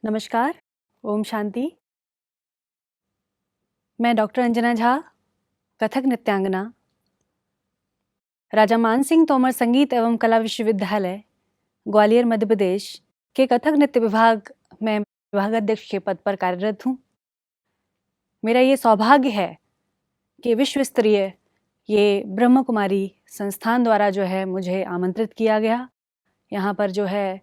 नमस्कार, ओम शांति। मैं डॉक्टर अंजना झा, कथक नृत्यांगना, राजा मानसिंह तोमर संगीत एवं कला विश्वविद्यालय, ग्वालियर, मध्य प्रदेश के कथक नृत्य विभाग में विभागाध्यक्ष के पद पर कार्यरत हूँ। मेरा ये सौभाग्य है कि विश्व स्तरीय ये ब्रह्म कुमारी संस्थान द्वारा जो है मुझे आमंत्रित किया गया। यहाँ पर जो है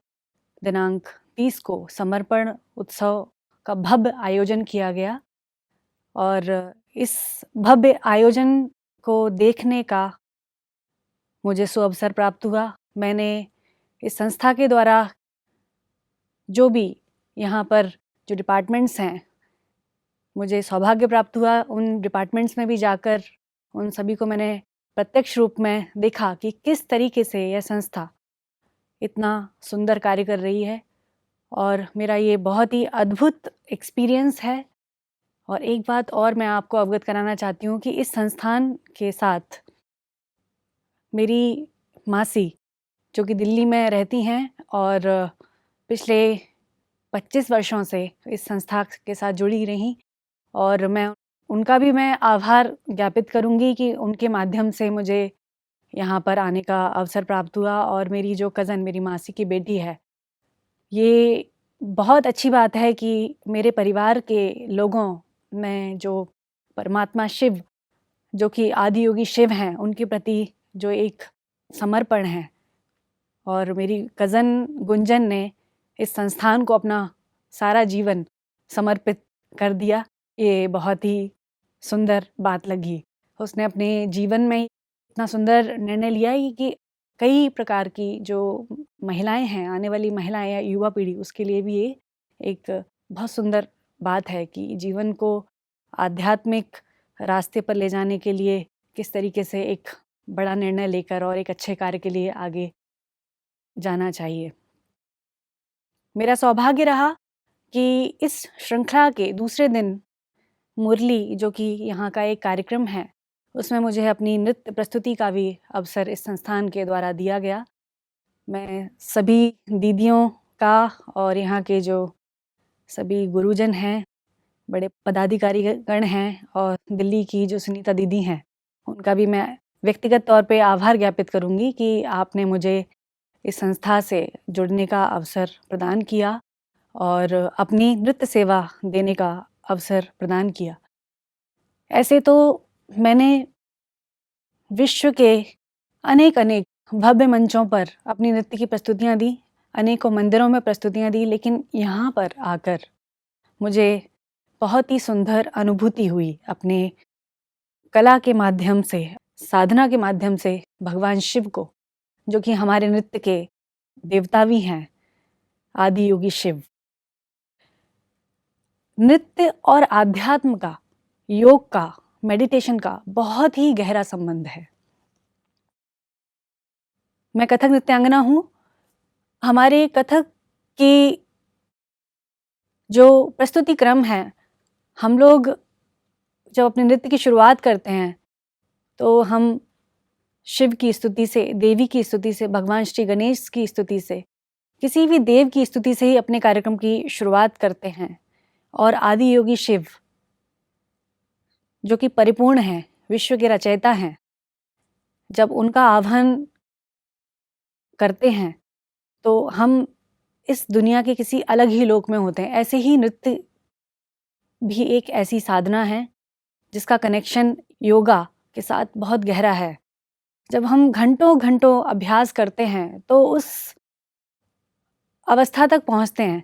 दिनांक 30 को समर्पण उत्सव का भव्य आयोजन किया गया और इस भव्य आयोजन को देखने का मुझे सुअवसर प्राप्त हुआ। मैंने इस संस्था के द्वारा जो भी यहाँ पर जो डिपार्टमेंट्स हैं, मुझे सौभाग्य प्राप्त हुआ उन डिपार्टमेंट्स में भी जाकर उन सभी को मैंने प्रत्यक्ष रूप में देखा कि किस तरीके से यह संस्था इतना सुंदर कार्य कर रही है और मेरा ये बहुत ही अद्भुत एक्सपीरियंस है। और एक बात और मैं आपको अवगत कराना चाहती हूँ कि इस संस्थान के साथ मेरी मासी जो कि दिल्ली में रहती हैं और पिछले 25 वर्षों से इस संस्था के साथ जुड़ी रहीं और मैं उनका भी मैं आभार ज्ञापित करूँगी कि उनके माध्यम से मुझे यहाँ पर आने का अवसर प्राप्त हुआ। और मेरी जो कज़न मेरी मासी की बेटी है, ये बहुत अच्छी बात है कि मेरे परिवार के लोगों में जो परमात्मा शिव जो कि आदि योगी शिव हैं, उनके प्रति जो एक समर्पण है और मेरी कज़न गुंजन ने इस संस्थान को अपना सारा जीवन समर्पित कर दिया। ये बहुत ही सुंदर बात लगी। उसने अपने जीवन में इतना सुंदर निर्णय लिया कि कई प्रकार की जो महिलाएं हैं, आने वाली महिलाएं या युवा पीढ़ी, उसके लिए भी ये एक बहुत सुंदर बात है कि जीवन को आध्यात्मिक रास्ते पर ले जाने के लिए किस तरीके से एक बड़ा निर्णय लेकर और एक अच्छे कार्य के लिए आगे जाना चाहिए। मेरा सौभाग्य रहा कि इस श्रृंखला के दूसरे दिन मुरली जो कि यहाँ का एक कार्यक्रम है, उसमें मुझे अपनी नृत्य प्रस्तुति का भी अवसर इस संस्थान के द्वारा दिया गया। मैं सभी दीदियों का और यहाँ के जो सभी गुरुजन हैं, बड़े पदाधिकारी गण हैं और दिल्ली की जो सुनीता दीदी हैं, उनका भी मैं व्यक्तिगत तौर पे आभार ज्ञापित करूँगी कि आपने मुझे इस संस्था से जुड़ने का अवसर प्रदान किया और अपनी नृत्य सेवा देने का अवसर प्रदान किया। ऐसे तो मैंने विश्व के अनेक भव्य मंचों पर अपनी नृत्य की प्रस्तुतियाँ दी, अनेकों मंदिरों में प्रस्तुतियाँ दी, लेकिन यहाँ पर आकर मुझे बहुत ही सुंदर अनुभूति हुई अपने कला के माध्यम से, साधना के माध्यम से भगवान शिव को, जो कि हमारे नृत्य के देवता भी हैं, आदि योगी शिव। नृत्य और आध्यात्म का, योग का, मेडिटेशन का बहुत ही गहरा संबंध है। मैं कथक नृत्यांगना हूँ। हमारे कथक की जो प्रस्तुति क्रम है, हम लोग जब अपने नृत्य की शुरुआत करते हैं तो हम शिव की स्तुति से, देवी की स्तुति से, भगवान श्री गणेश की स्तुति से, किसी भी देव की स्तुति से ही अपने कार्यक्रम की शुरुआत करते हैं। और आदि योगी शिव जो कि परिपूर्ण हैं, विश्व के रचयिता हैं, जब उनका आह्वान करते हैं तो हम इस दुनिया के किसी अलग ही लोक में होते हैं। ऐसे ही नृत्य भी एक ऐसी साधना है जिसका कनेक्शन योगा के साथ बहुत गहरा है। जब हम घंटों घंटों अभ्यास करते हैं तो उस अवस्था तक पहुंचते हैं,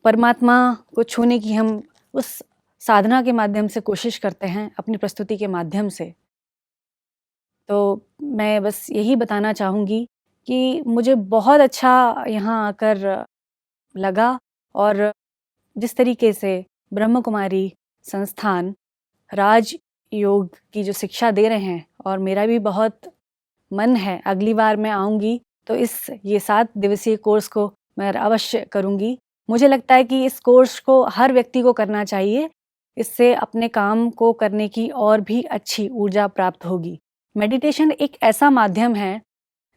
परमात्मा को छूने की हम उस साधना के माध्यम से कोशिश करते हैं, अपनी प्रस्तुति के माध्यम से। तो मैं बस यही बताना चाहूँगी कि मुझे बहुत अच्छा यहाँ आकर लगा और जिस तरीके से ब्रह्म कुमारी संस्थान राज योग की जो शिक्षा दे रहे हैं, और मेरा भी बहुत मन है अगली बार मैं आऊँगी तो ये 7 दिवसीय कोर्स को मैं अवश्य करूँगी। मुझे लगता है कि इस कोर्स को हर व्यक्ति को करना चाहिए। इससे अपने काम को करने की और भी अच्छी ऊर्जा प्राप्त होगी। मेडिटेशन एक ऐसा माध्यम है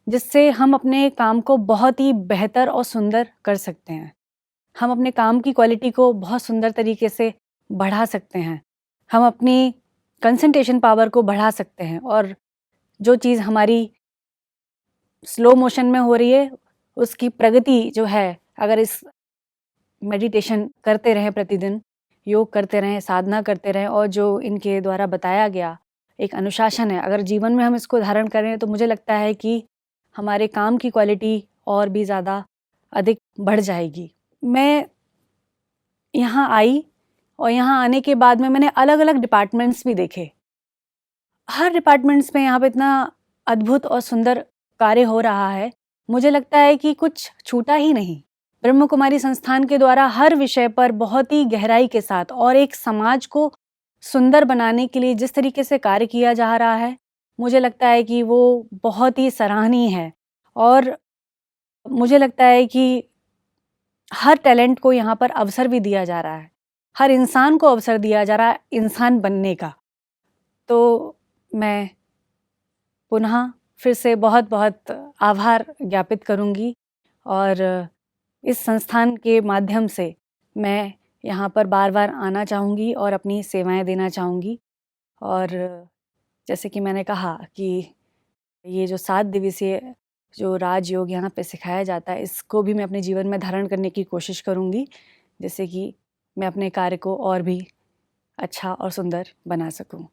जिससे हम अपने काम को बहुत ही बेहतर और सुंदर कर सकते हैं। हम अपने काम की क्वालिटी को बहुत सुंदर तरीके से बढ़ा सकते हैं। हम अपनी कंसंट्रेशन पावर को बढ़ा सकते हैं और जो चीज़ हमारी स्लो मोशन में हो रही है उसकी प्रगति जो है, अगर इस मेडिटेशन करते रहें, प्रतिदिन योग करते रहें, साधना करते रहें और जो इनके द्वारा बताया गया एक अनुशासन है, अगर जीवन में हम इसको धारण करें तो मुझे लगता है कि हमारे काम की क्वालिटी और भी ज़्यादा अधिक बढ़ जाएगी। मैं यहाँ आई और यहाँ आने के बाद में मैंने अलग अलग डिपार्टमेंट्स भी देखे। हर डिपार्टमेंट्स में यहाँ पे इतना अद्भुत और सुंदर कार्य हो रहा है, मुझे लगता है कि कुछ छूटा ही नहीं। ब्रह्म कुमारी संस्थान के द्वारा हर विषय पर बहुत ही गहराई के साथ और एक समाज को सुंदर बनाने के लिए जिस तरीके से कार्य किया जा रहा है, मुझे लगता है कि वो बहुत ही सराहनीय है। और मुझे लगता है कि हर टैलेंट को यहाँ पर अवसर भी दिया जा रहा है, हर इंसान को अवसर दिया जा रहा है इंसान बनने का। तो मैं पुनः फिर से बहुत बहुत आभार ज्ञापित करूँगी और इस संस्थान के माध्यम से मैं यहाँ पर बार बार आना चाहूँगी और अपनी सेवाएं देना चाहूँगी। और जैसे कि मैंने कहा कि ये जो 7 दिवसीय जो राजयोग यहाँ पे सिखाया जाता है, इसको भी मैं अपने जीवन में धारण करने की कोशिश करूँगी, जिससे कि मैं अपने कार्य को और भी अच्छा और सुंदर बना सकूँ।